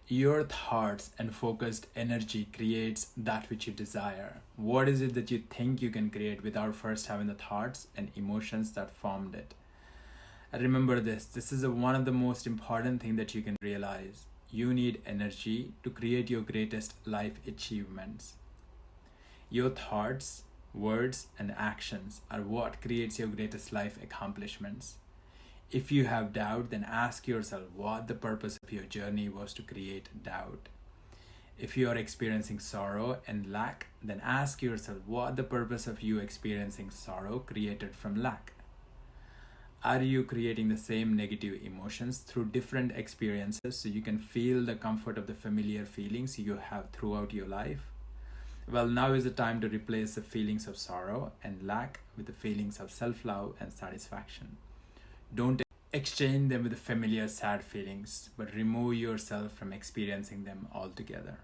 Your thoughts and focused energy creates that which you desire. What is it that you think you can create without first having the thoughts and emotions that formed it? Remember this is one of the most important things that you can realize. You need energy to create your greatest life achievements. Your thoughts, words, and actions are what creates your greatest life accomplishments. If you have doubt, then ask yourself what the purpose of your journey was to create doubt. If you are experiencing sorrow and lack, then ask yourself what the purpose of you experiencing sorrow created from lack. Are you creating the same negative emotions through different experiences so you can feel the comfort of the familiar feelings you have throughout your life? Well, now is the time to replace the feelings of sorrow and lack with the feelings of self-love and satisfaction. Don't exchange them with the familiar sad feelings, but remove yourself from experiencing them altogether.